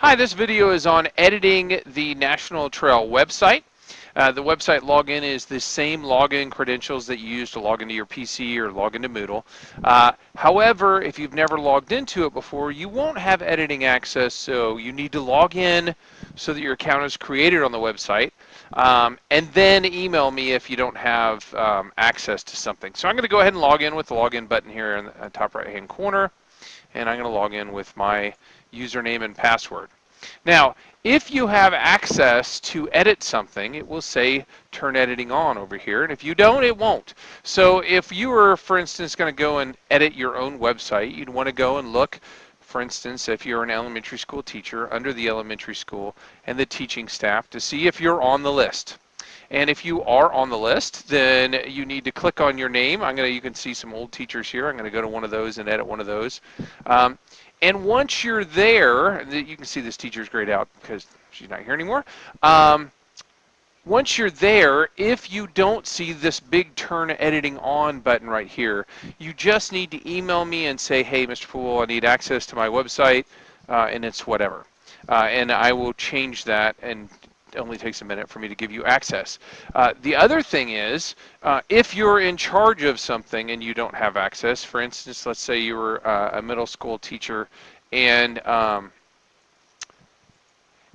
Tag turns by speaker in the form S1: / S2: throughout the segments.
S1: Hi, this video is on editing the National Trail website. The website login is the same login credentials that you use to log into your PC or log into Moodle. However, if you've never logged into it before, you won't have editing access, so you need to log in so that your account is created on the website, and then email me if you don't have access to something. So I'm going to go ahead and log in with the login button here in the top right-hand corner, and I'm going to log in with my username and password. Now, if you have access to edit something, it will say turn editing on over here, and if you don't, it won't. So if you were, for instance, going to go and edit your own website, you'd want to go and look, for instance, if you're an elementary school teacher, under the elementary school and the teaching staff to see if you're on the list. And if you are on the list, then you need to click on your name. You can see some old teachers here. I'm going to go to one of those and edit one of those. And once you're there, you can see this teacher's grayed out because she's not here anymore. Once you're there, if you don't see this big turn editing on button right here, you just need to email me and say, hey, Mr. Poole, I need access to my website, and it's whatever. And I will change that, and it only takes a minute for me to give you access. The other thing is, if you're in charge of something and you don't have access, for instance, let's say you were a middle school teacher and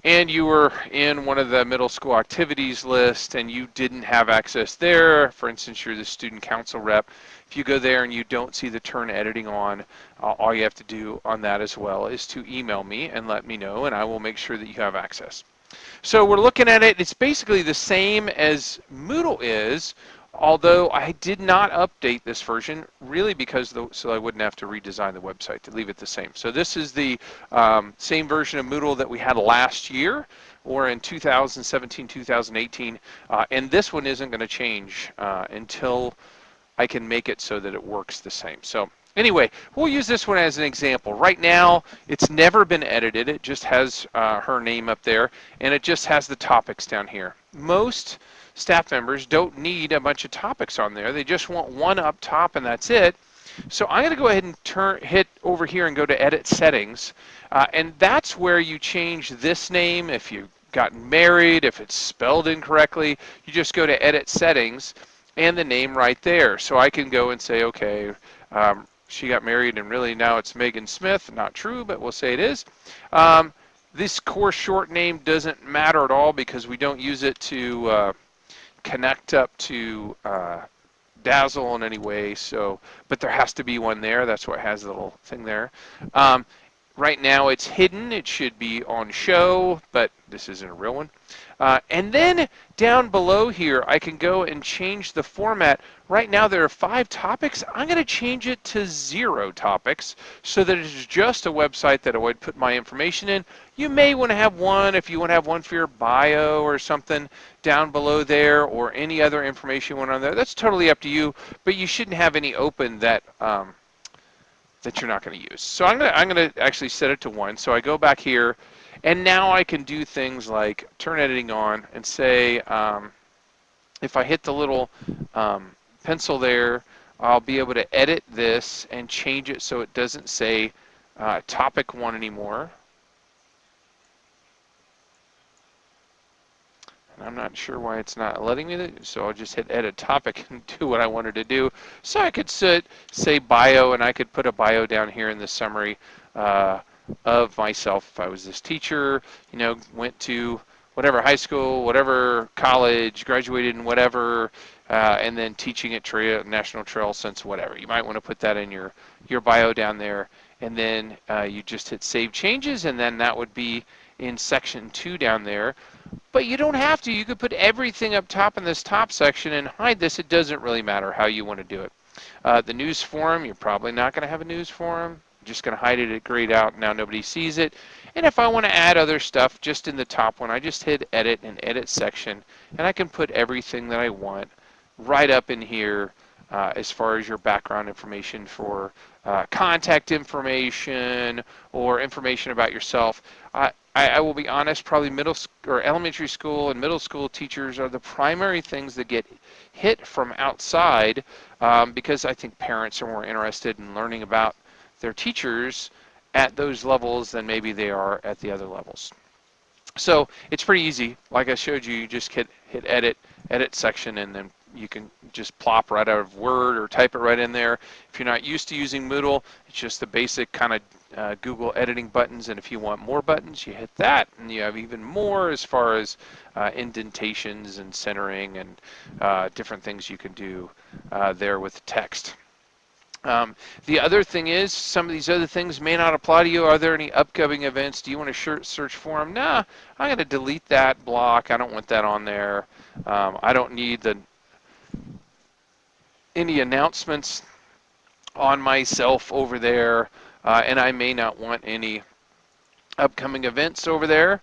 S1: you were in one of the middle school activities list and you didn't have access there, for instance, you're the student council rep, if you go there and you don't see the turn editing on, all you have to do on that as well is to email me and let me know, and I will make sure that you have access. So we're looking at it, it's basically the same as Moodle is, although I did not update this version, really because so I wouldn't have to redesign the website to leave it the same. So this is the same version of Moodle that we had last year, or in 2017, 2018, and this one isn't going to change until I can make it so that it works the same. So anyway, we'll use this one as an example. Right now, it's never been edited. It just has her name up there, and it just has the topics down here. Most staff members don't need a bunch of topics on there. They just want one up top, and that's it. So I'm going to go ahead and hit over here and go to Edit Settings, and that's where you change this name. If you've gotten married, if it's spelled incorrectly, you just go to Edit Settings, and the name right there. So I can go and say, okay, she got married and really now it's Megan Smith. Not true, but we'll say it is. This course short name doesn't matter at all because we don't use it to connect up to Dazzle in any way. So, but there has to be one there. That's what has the little thing there. Right now it's hidden. It should be on show, but this isn't a real one. And then down below here, I can go and change the format. Right now there are 5 topics. I'm going to change it to 0 topics so that it's just a website that I would put my information in. You may want to have one if you want to have one for your bio or something down below there, or any other information you want on there. That's totally up to you, but you shouldn't have any open that that you're not going to use. So I'm going to actually set it to 1. So I go back here, and now I can do things like turn editing on and say, if I hit the little pencil there, I'll be able to edit this and change it so it doesn't say topic 1 anymore. And I'm not sure why it's not letting me, so I'll just hit edit topic and do what I wanted to do. So I could say bio, and I could put a bio down here in the summary of myself. If I was this teacher, you know, went to whatever high school, whatever college, graduated in whatever, and then teaching at National Trail since whatever. You might want to put that in your bio down there, and then you just hit save changes, and then that would be in section 2 down there. But you don't have to. You could put everything up top in this top section and hide this. It doesn't really matter how you want to do it. The news forum, you're probably not going to have a news forum. I'm just going to hide it grayed out. Now nobody sees it. And if I want to add other stuff just in the top one, I just hit edit and edit section, and I can put everything that I want right up in here as far as your background information for contact information or information about yourself. I will be honest, probably elementary school and middle school teachers are the primary things that get hit from outside because I think parents are more interested in learning about their teachers at those levels than maybe they are at the other levels. So it's pretty easy. Like I showed you, you just hit edit section, and then you can just plop right out of Word or type it right in there. If you're not used to using Moodle, it's just the basic kind of Google editing buttons, and if you want more buttons, you hit that, and you have even more as far as indentations and centering and different things you can do there with text. The other thing is, some of these other things may not apply to you. Are there any upcoming events? Do you want to search for them? Nah, I'm going to delete that block. I don't want that on there. I don't need any announcements on myself over there, and I may not want any upcoming events over there.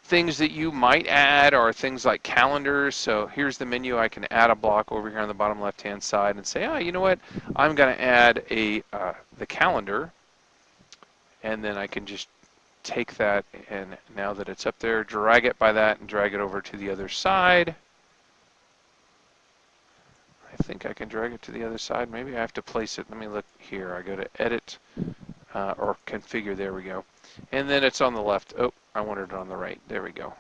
S1: Things that you might add are things like calendars. So here's the menu. I can add a block over here on the bottom left-hand side and say, oh, you know what? I'm going to add the calendar, and then I can just take that, and now that it's up there, drag it by that and drag it over to the other side. I think I can drag it to the other side. Maybe I have to place it. Let me look here. I go to edit or configure. There we go. And then it's on the left. Oh, I wanted it on the right. There we go.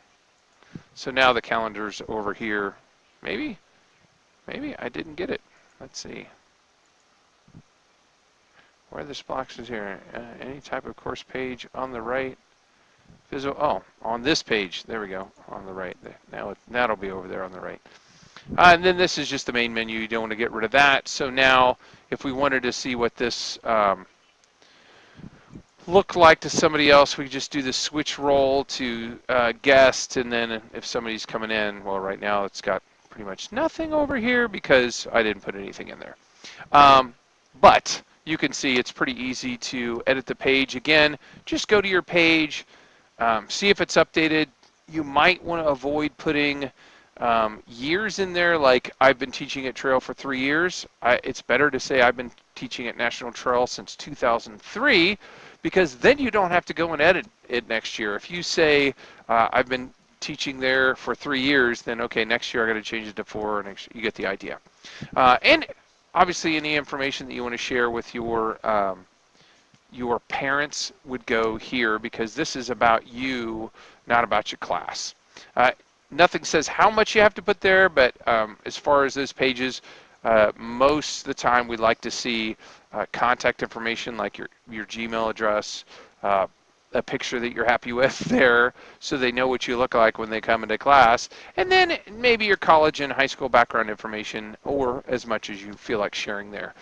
S1: So now the calendar's over here. Maybe I didn't get it. Let's see. Where are the boxes here? Any type of course page on the right. Oh, on this page. There we go. On the right. Now that'll be over there on the right. And then this is just the main menu. You don't want to get rid of that. So now, if we wanted to see what this look like to somebody else, we just do the switch role to guest, and then if somebody's coming in, well, right now it's got pretty much nothing over here because I didn't put anything in there. But you can see it's pretty easy to edit the page. Again, just go to your page, see if it's updated. You might want to avoid putting years in there, like I've been teaching at Trail for 3 years. It's better to say I've been teaching at National Trail since 2003, because then you don't have to go and edit it next year. If you say I've been teaching there for 3 years, then okay, next year I got to change it to 4, and you get the idea. And obviously any information that you want to share with your parents would go here, because this is about you, not about your class. Nothing says how much you have to put there, but as far as those pages, most of the time we'd like to see contact information like your Gmail address, a picture that you're happy with there so they know what you look like when they come into class, and then maybe your college and high school background information, or as much as you feel like sharing there,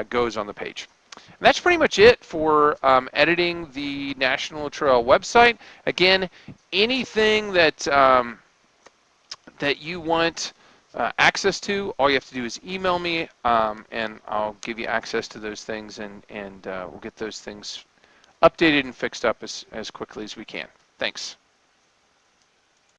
S1: goes on the page. And that's pretty much it for editing the National Trail website. Again, anything that that you want access to, all you have to do is email me, and I'll give you access to those things, and we'll get those things updated and fixed up as quickly as we can. Thanks.